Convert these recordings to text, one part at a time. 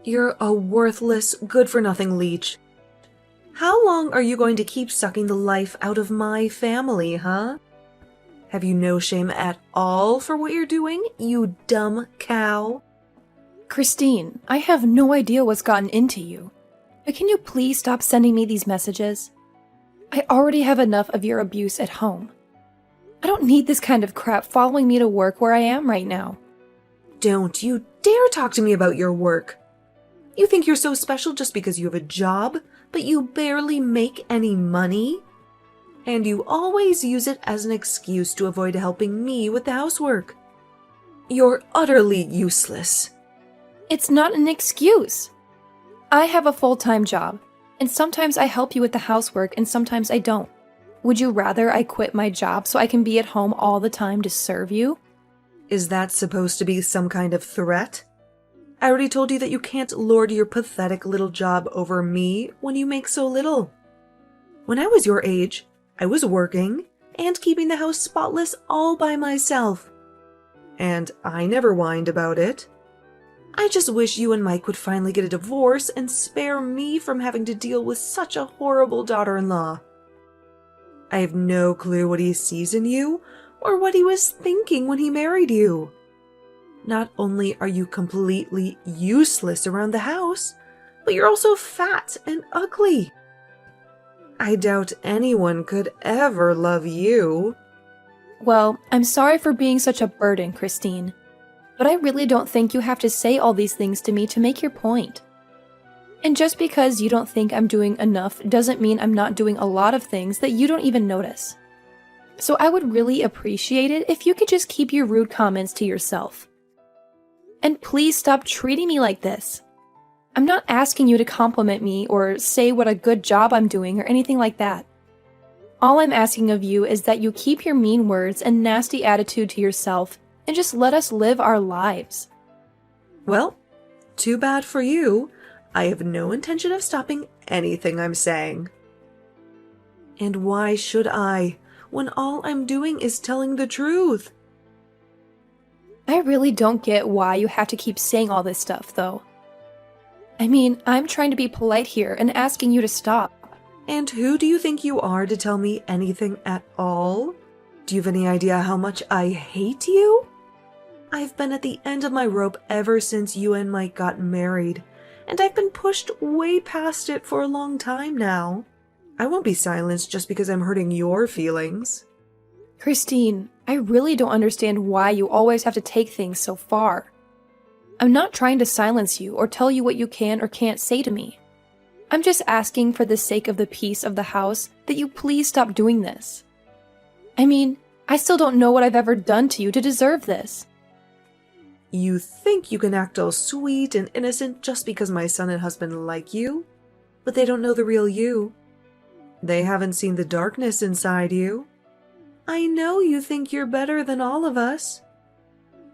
You're a worthless, good-for-nothing leech. How long are you going to keep sucking the life out of my family, huh? Have you no shame at all for what you're doing, you dumb cow? Christine, I have no idea what's gotten into you. But can you please stop sending me these messages? I already have enough of your abuse at home. I don't need this kind of crap following me to work where I am right now. Don't you dare talk to me about your work. You think you're so special just because you have a job, but you barely make any money? And you always use it as an excuse to avoid helping me with the housework. You're utterly useless. It's not an excuse. I have a full-time job, and sometimes I help you with the housework and sometimes I don't. Would you rather I quit my job so I can be at home all the time to serve you? Is that supposed to be some kind of threat? I already told you that you can't lord your pathetic little job over me when you make so little. When I was your age, I was working and keeping the house spotless all by myself. And I never whined about it. I just wish you and Mike would finally get a divorce and spare me from having to deal with such a horrible daughter-in-law. I have no clue what he sees in you or what he was thinking when he married you. Not only are you completely useless around the house, but you're also fat and ugly. I doubt anyone could ever love you. Well, I'm sorry for being such a burden, Christine. But I really don't think you have to say all these things to me to make your point. And just because you don't think I'm doing enough doesn't mean I'm not doing a lot of things that you don't even notice. So I would really appreciate it if you could just keep your rude comments to yourself. And please stop treating me like this. I'm not asking you to compliment me or say what a good job I'm doing or anything like that. All I'm asking of you is that you keep your mean words and nasty attitude to yourself and just let us live our lives. Well, too bad for you. I have no intention of stopping anything I'm saying. And why should I, when all I'm doing is telling the truth? I really don't get why you have to keep saying all this stuff, though. I mean, I'm trying to be polite here and asking you to stop. And who do you think you are to tell me anything at all? Do you have any idea how much I hate you? I've been at the end of my rope ever since you and Mike got married, and I've been pushed way past it for a long time now. I won't be silenced just because I'm hurting your feelings. Christine, I really don't understand why you always have to take things so far. I'm not trying to silence you or tell you what you can or can't say to me. I'm just asking for the sake of the peace of the house that you please stop doing this. I mean, I still don't know what I've ever done to you to deserve this. You think you can act all sweet and innocent just because my son and husband like you? But they don't know the real you. They haven't seen the darkness inside you. I know you think you're better than all of us.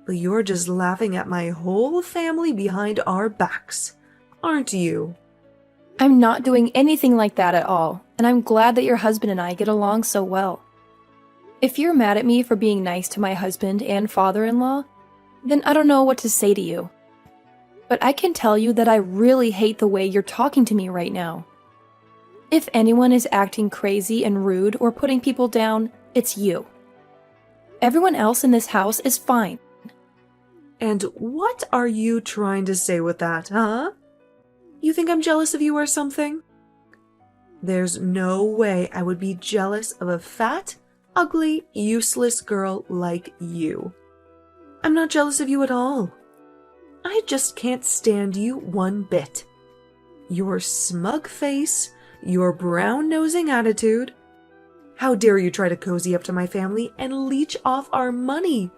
But you're just laughing at my whole family behind our backs, aren't you? I'm not doing anything like that at all, and I'm glad that your husband and I get along so well. If you're mad at me for being nice to my husband and father-in-law, then I don't know what to say to you. But I can tell you that I really hate the way you're talking to me right now. If anyone is acting crazy and rude or putting people down, it's you. Everyone else in this house is fine. And what are you trying to say with that, huh? You think I'm jealous of you or something? There's no way I would be jealous of a fat, ugly, useless girl like you. I'm not jealous of you at all. I just can't stand you one bit. Your smug face, your brown-nosing attitude. How dare you try to cozy up to my family and leech off our money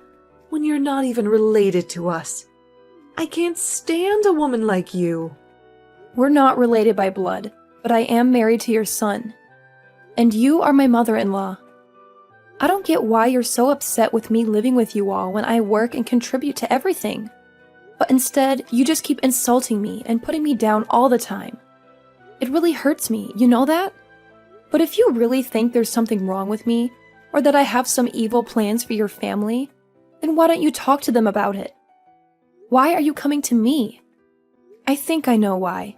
when you're not even related to us? I can't stand a woman like you. We're not related by blood, but I am married to your son. And you are my mother-in-law. I don't get why you're so upset with me living with you all when I work and contribute to everything. But instead, you just keep insulting me and putting me down all the time. It really hurts me, you know that? But if you really think there's something wrong with me, or that I have some evil plans for your family, then why don't you talk to them about it? Why are you coming to me? I think I know why.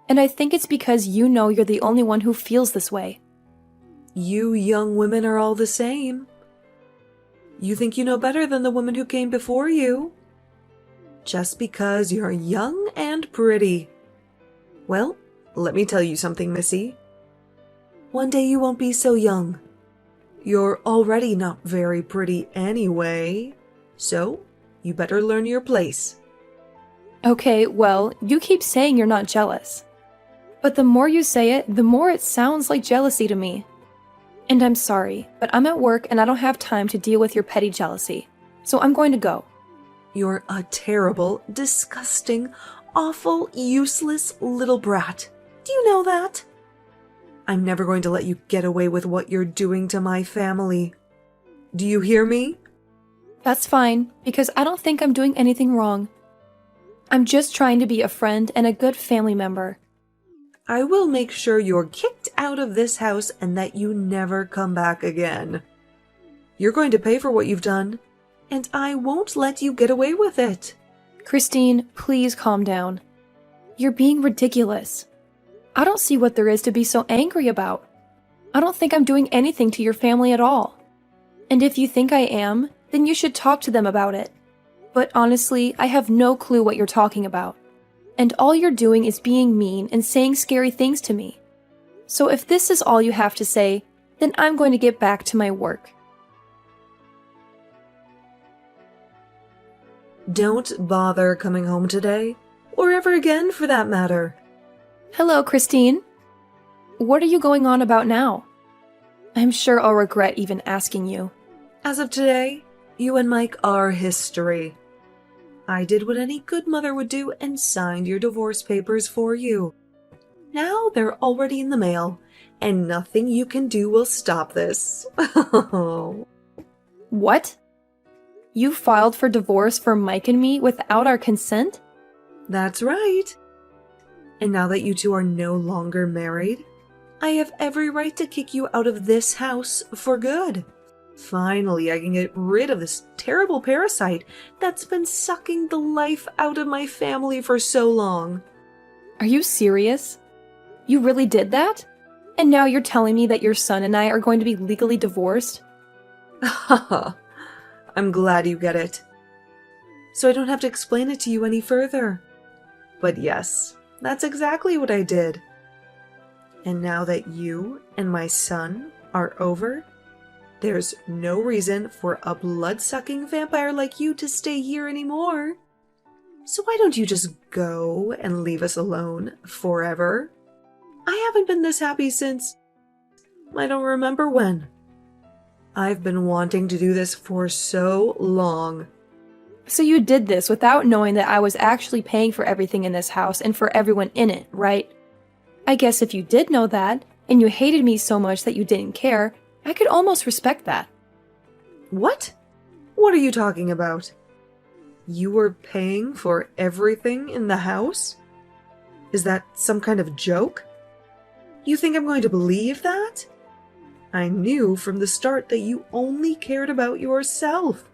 And I think it's because you know you're the only one who feels this way. You young women are all the same. You think you know better than the women who came before you. Just because you're young and pretty. Well, let me tell you something, Missy. One day you won't be so young. You're already not very pretty anyway, so you better learn your place. Okay, well, you keep saying you're not jealous. But the more you say it, the more it sounds like jealousy to me. And I'm sorry, but I'm at work and I don't have time to deal with your petty jealousy. So I'm going to go. You're a terrible, disgusting, awful, useless little brat. Do you know that? I'm never going to let you get away with what you're doing to my family. Do you hear me? That's fine, because I don't think I'm doing anything wrong. I'm just trying to be a friend and a good family member. I will make sure you're kicked out of this house and that you never come back again. You're going to pay for what you've done, and I won't let you get away with it. Christine, please calm down. You're being ridiculous. I don't see what there is to be so angry about. I don't think I'm doing anything to your family at all. And if you think I am, then you should talk to them about it. But honestly, I have no clue what you're talking about. And all you're doing is being mean and saying scary things to me. So if this is all you have to say, then I'm going to get back to my work. Don't bother coming home today, or ever again for that matter. Hello, Christine. What are you going on about now? I'm sure I'll regret even asking you. As of today, you and Mike are history. I did what any good mother would do and signed your divorce papers for you. Now they're already in the mail, and nothing you can do will stop this. What? You filed for divorce for Mike and me without our consent? That's right. And now that you two are no longer married, I have every right to kick you out of this house for good. Finally, I can get rid of this terrible parasite that's been sucking the life out of my family for so long. Are you serious? You really did that? And now you're telling me that your son and I are going to be legally divorced? Haha, I'm glad you get it. So I don't have to explain it to you any further. But yes, that's exactly what I did. And now that you and my son are over, there's no reason for a blood-sucking vampire like you to stay here anymore. So why don't you just go and leave us alone forever? I haven't been this happy since... I don't remember when. I've been wanting to do this for so long. So you did this without knowing that I was actually paying for everything in this house and for everyone in it, right? I guess if you did know that, and you hated me so much that you didn't care, I could almost respect that. What? What are you talking about? You were paying for everything in the house? Is that some kind of joke? You think I'm going to believe that? I knew from the start that you only cared about yourself.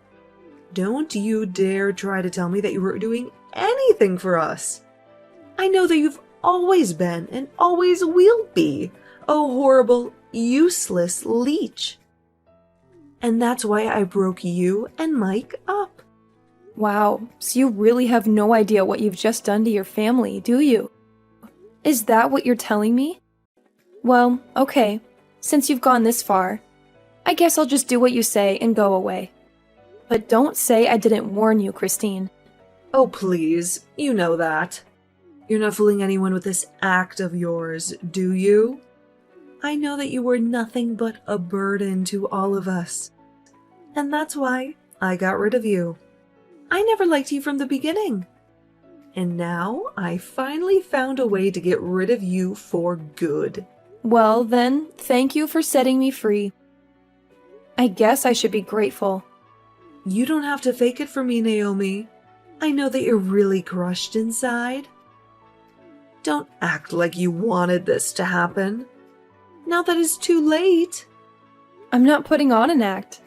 Don't you dare try to tell me that you were doing anything for us. I know that you've always been and always will be a horrible, useless leech. And that's why I broke you and Mike up. Wow, so you really have no idea what you've just done to your family, do you? Is that what you're telling me? Well, okay, since you've gone this far, I guess I'll just do what you say and go away. But don't say I didn't warn you, Christine. Oh, please, you know that. You're not fooling anyone with this act of yours, do you? I know that you were nothing but a burden to all of us. And that's why I got rid of you. I never liked you from the beginning. And now I finally found a way to get rid of you for good. Well, then, thank you for setting me free. I guess I should be grateful. You don't have to fake it for me, Naomi. I know that you're really crushed inside. Don't act like you wanted this to happen. Now that it's too late. I'm not putting on an act.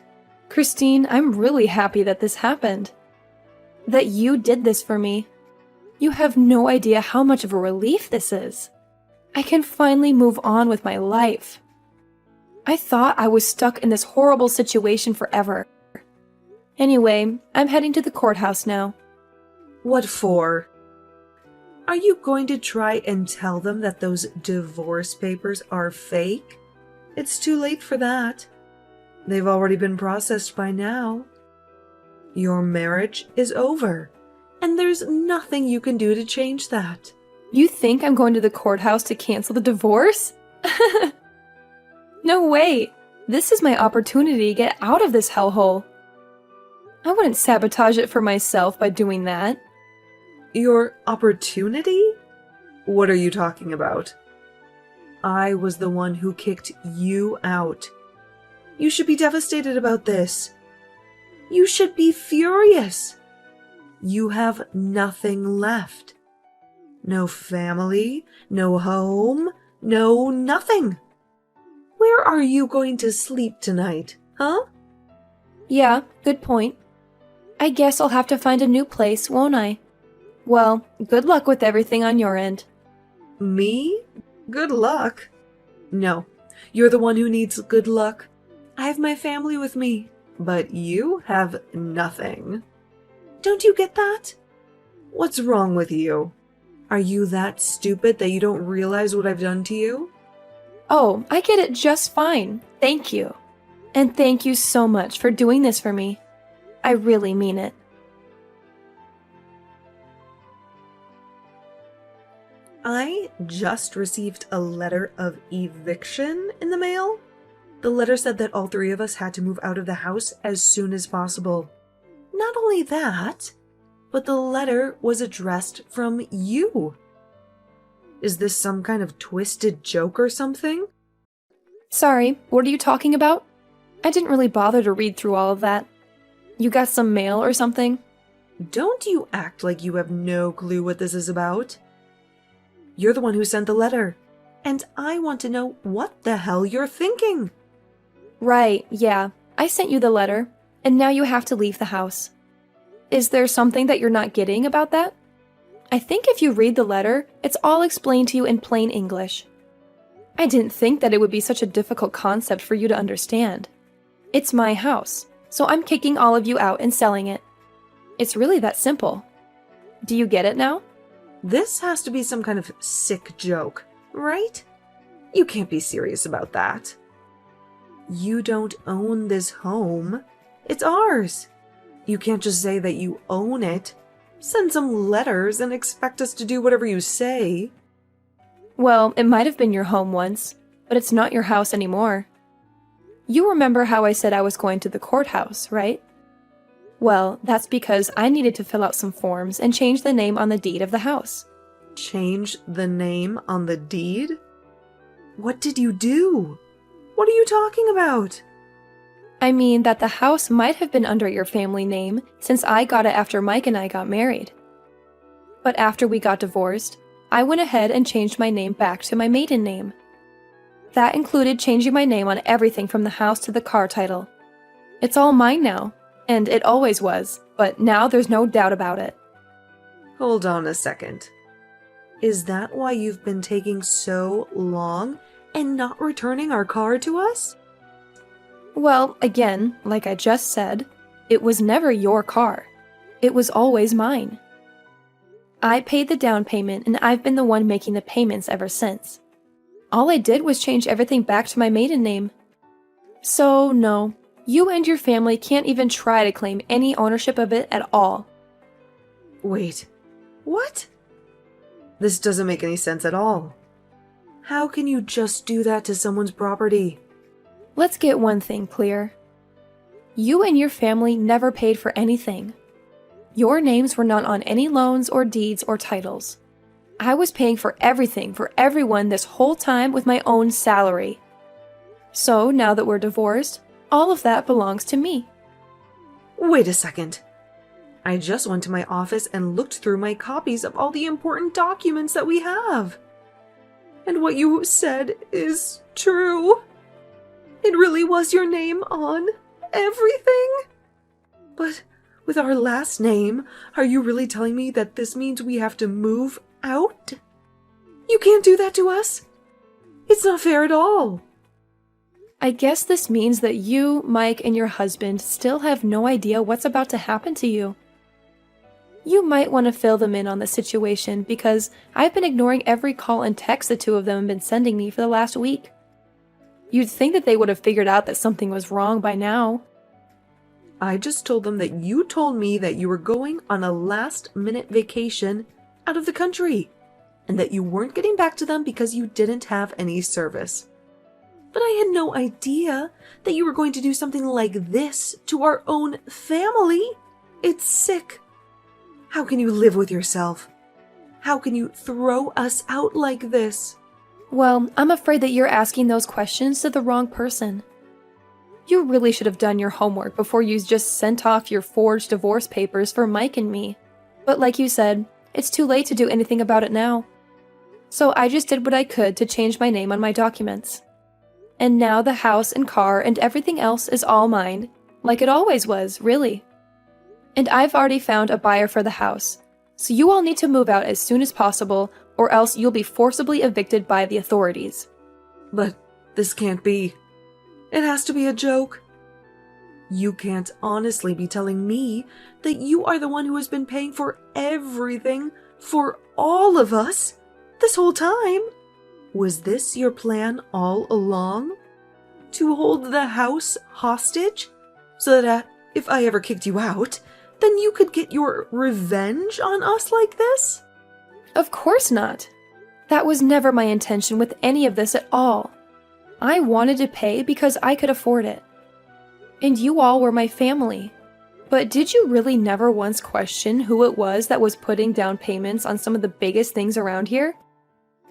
Christine, I'm really happy that this happened. That you did this for me. You have no idea how much of a relief this is. I can finally move on with my life. I thought I was stuck in this horrible situation forever. Anyway, I'm heading to the courthouse now. What for? Are you going to try and tell them that those divorce papers are fake? It's too late for that. They've already been processed by now. Your marriage is over, and there's nothing you can do to change that. You think I'm going to the courthouse to cancel the divorce? No way! This is my opportunity to get out of this hellhole. I wouldn't sabotage it for myself by doing that. Your opportunity? What are you talking about? I was the one who kicked you out. You should be devastated about this. You should be furious. You have nothing left. No family, no home, no nothing. Where are you going to sleep tonight, huh? Yeah, good point. I guess I'll have to find a new place, won't I? Well, good luck with everything on your end. Me? Good luck? No, you're the one who needs good luck. I have my family with me, but you have nothing. Don't you get that? What's wrong with you? Are you that stupid that you don't realize what I've done to you? Oh, I get it just fine. Thank you. And thank you so much for doing this for me. I really mean it. I just received a letter of eviction in the mail. The letter said that all three of us had to move out of the house as soon as possible. Not only that, but the letter was addressed from you. Is this some kind of twisted joke or something? Sorry, what are you talking about? I didn't really bother to read through all of that. You got some mail or something? Don't you act like you have no clue what this is about. You're the one who sent the letter, and I want to know what the hell you're thinking. Right, yeah. I sent you the letter, and now you have to leave the house. Is there something that you're not getting about that? I think if you read the letter, it's all explained to you in plain English. I didn't think that it would be such a difficult concept for you to understand. It's my house, so I'm kicking all of you out and selling it. It's really that simple. Do you get it now? This has to be some kind of sick joke, right? You can't be serious about that. You don't own this home. It's ours. You can't just say that you own it. Send some letters and expect us to do whatever you say. Well, it might have been your home once, but it's not your house anymore. You remember how I said I was going to the courthouse, right? Well, that's because I needed to fill out some forms and change the name on the deed of the house. Change the name on the deed? What did you do? What are you talking about? I mean that the house might have been under your family name since I got it after Mike and I got married. But after we got divorced, I went ahead and changed my name back to my maiden name. That included changing my name on everything from the house to the car title. It's all mine now, and it always was, but now there's no doubt about it. Hold on a second. Is that why you've been taking so long and not returning our car to us? Well, again, like I just said, it was never your car. It was always mine. I paid the down payment, and I've been the one making the payments ever since. All I did was change everything back to my maiden name. So, no, you and your family can't even try to claim any ownership of it at all. Wait, what? This doesn't make any sense at all. How can you just do that to someone's property? Let's get one thing clear. You and your family never paid for anything. Your names were not on any loans or deeds or titles. I was paying for everything for everyone this whole time with my own salary. So now that we're divorced, all of that belongs to me. Wait a second. I just went to my office and looked through my copies of all the important documents that we have. And what you said is true. It really was your name on everything. But With our last name, are you really telling me that this means we have to move out? You can't do that to us. It's not fair at all. I guess this means that you, Mike, and your husband still have no idea what's about to happen to you. You might want to fill them in on the situation because I've been ignoring every call and text the two of them have been sending me for the last week. You'd think that they would have figured out that something was wrong by now. I just told them that you told me that you were going on a last-minute vacation out of the country, and that you weren't getting back to them because you didn't have any service. But I had no idea that you were going to do something like this to our own family. It's sick. How can you live with yourself? How can you throw us out like this? Well, I'm afraid that you're asking those questions to the wrong person. You really should have done your homework before you just sent off your forged divorce papers for Mike and me. But like you said, it's too late to do anything about it now. So I just did what I could to change my name on my documents. And now the house and car and everything else is all mine, like it always was, really. And I've already found a buyer for the house, so you all need to move out as soon as possible, or else you'll be forcibly evicted by the authorities. But this can't be. It has to be a joke. You can't honestly be telling me that you are the one who has been paying for everything for all of us this whole time. Was this your plan all along? To hold the house hostage? So that if I ever kicked you out, then you could get your revenge on us like this? Of course not. That was never my intention with any of this at all. I wanted to pay because I could afford it. And you all were my family. But did you really never once question who it was that was putting down payments on some of the biggest things around here?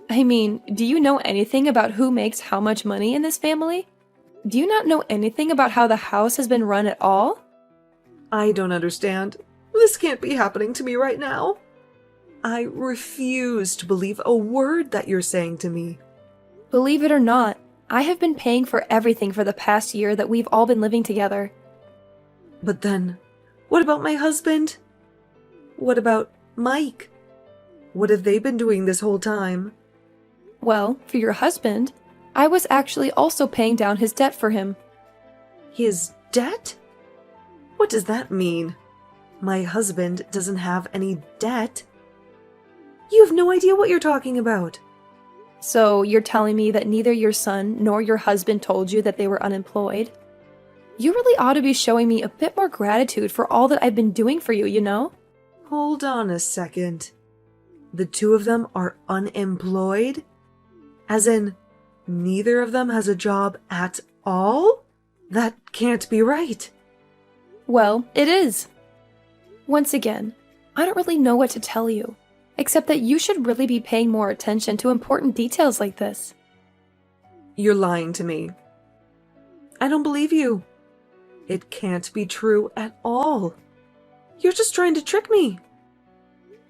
I mean, do you know anything about who makes how much money in this family? Do you not know anything about how the house has been run at all? I don't understand. This can't be happening to me right now. I refuse to believe a word that you're saying to me. Believe it or not, I have been paying for everything for the past year that we've all been living together. But then, what about my husband? What about Mike? What have they been doing this whole time? Well, for your husband, I was actually also paying down his debt for him. His debt? What does that mean? My husband doesn't have any debt. You have no idea what you're talking about. So you're telling me that neither your son nor your husband told you that they were unemployed? You really ought to be showing me a bit more gratitude for all that I've been doing for you, you know? Hold on a second. The two of them are unemployed? As in, neither of them has a job at all? That can't be right. Well, it is. Once again, I don't really know what to tell you, except that you should really be paying more attention to important details like this. You're lying to me. I don't believe you. It can't be true at all. You're just trying to trick me.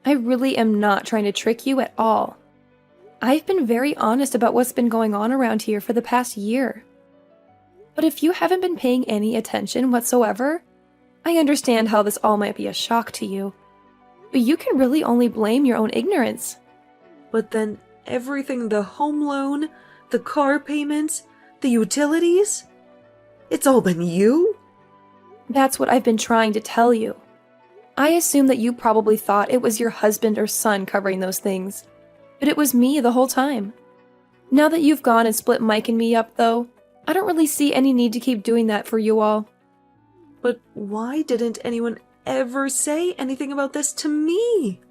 I really am not trying to trick you at all. I've been very honest about what's been going on around here for the past year. But if you haven't been paying any attention whatsoever, I understand how this all might be a shock to you. But you can really only blame your own ignorance. But then everything, the home loan, the car payments, the utilities, it's all been you? That's what I've been trying to tell you. I assume that you probably thought it was your husband or son covering those things. But it was me the whole time. Now that you've gone and split Mike and me up, though, I don't really see any need to keep doing that for you all. But why didn't anyone ever say anything about this to me?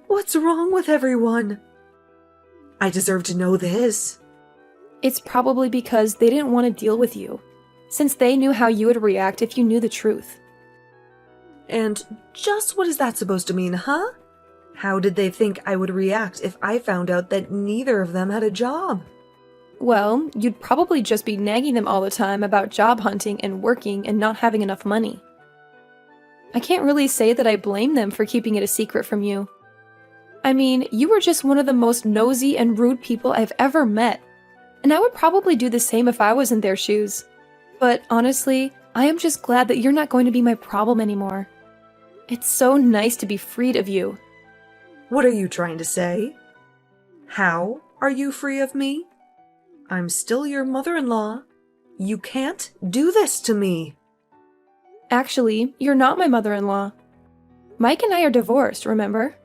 What's wrong with everyone? I deserve to know this. It's probably because they didn't want to deal with you, since they knew how you would react if you knew the truth. And just what is that supposed to mean, huh? How did they think I would react if I found out that neither of them had a job? Well, you'd probably just be nagging them all the time about job hunting and working and not having enough money. I can't really say that I blame them for keeping it a secret from you. I mean, you were just one of the most nosy and rude people I've ever met, and I would probably do the same if I was in their shoes. But honestly, I am just glad that you're not going to be my problem anymore. It's so nice to be freed of you. What are you trying to say? How are you free of me? I'm still your mother-in-law. You can't do this to me. Actually, you're not my mother-in-law. Mike and I are divorced, remember?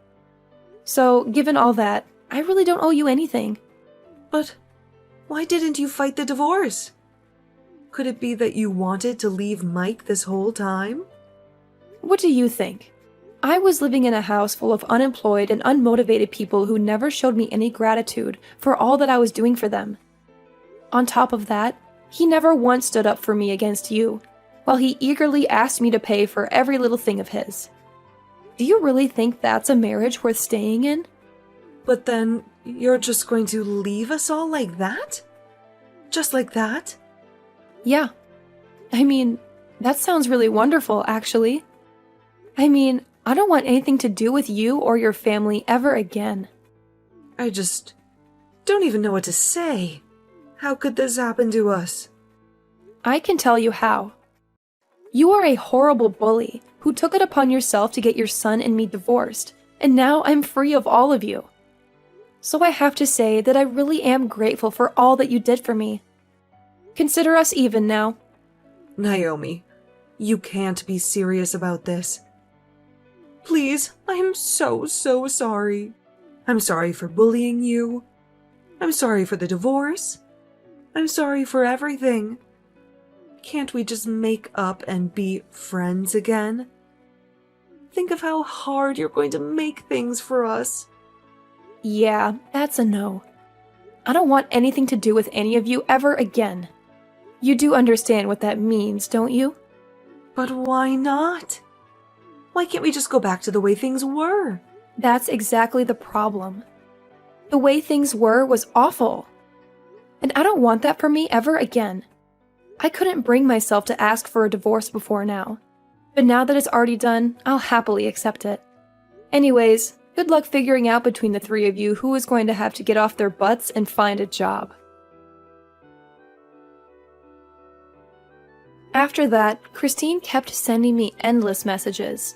So, given all that, I really don't owe you anything. But why didn't you fight the divorce? Could it be that you wanted to leave Mike this whole time? What do you think? I was living in a house full of unemployed and unmotivated people who never showed me any gratitude for all that I was doing for them. On top of that, he never once stood up for me against you, while he eagerly asked me to pay for every little thing of his. Do you really think that's a marriage worth staying in? But then you're just going to leave us all like that? Just like that? Yeah. I mean, that sounds really wonderful, actually. I mean, I don't want anything to do with you or your family ever again. I just don't even know what to say. How could this happen to us? I can tell you how. You are a horrible bully who took it upon yourself to get your son and me divorced, and now I'm free of all of you. So I have to say that I really am grateful for all that you did for me. Consider us even now. Naomi, you can't be serious about this. Please, I am so sorry. I'm sorry for bullying you. I'm sorry for the divorce. I'm sorry for everything. Can't we just make up and be friends again? Think of how hard you're going to make things for us. Yeah, that's a no. I don't want anything to do with any of you ever again. You do understand what that means, don't you? But why not? Why can't we just go back to the way things were? That's exactly the problem. The way things were was awful. And I don't want that for me ever again. I couldn't bring myself to ask for a divorce before now. But now that it's already done, I'll happily accept it. Anyways, good luck figuring out between the three of you who is going to have to get off their butts and find a job. After that, Christine kept sending me endless messages,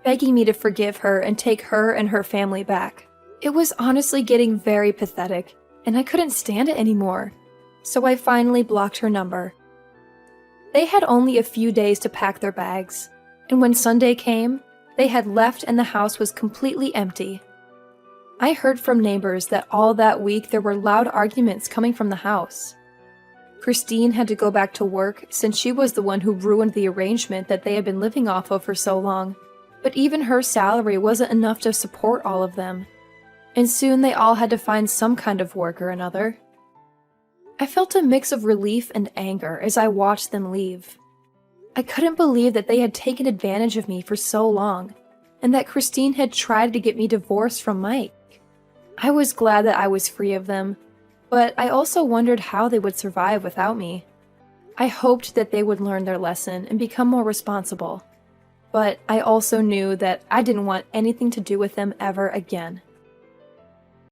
begging me to forgive her and take her and her family back. It was honestly getting very pathetic, and I couldn't stand it anymore. So I finally blocked her number. They had only a few days to pack their bags, and when Sunday came, they had left and the house was completely empty. I heard from neighbors that all that week there were loud arguments coming from the house. Christine had to go back to work since she was the one who ruined the arrangement that they had been living off of for so long, but even her salary wasn't enough to support all of them, and soon they all had to find some kind of work or another. I felt a mix of relief and anger as I watched them leave. I couldn't believe that they had taken advantage of me for so long, and that Christine had tried to get me divorced from Mike. I was glad that I was free of them, but I also wondered how they would survive without me. I hoped that they would learn their lesson and become more responsible, but I also knew that I didn't want anything to do with them ever again.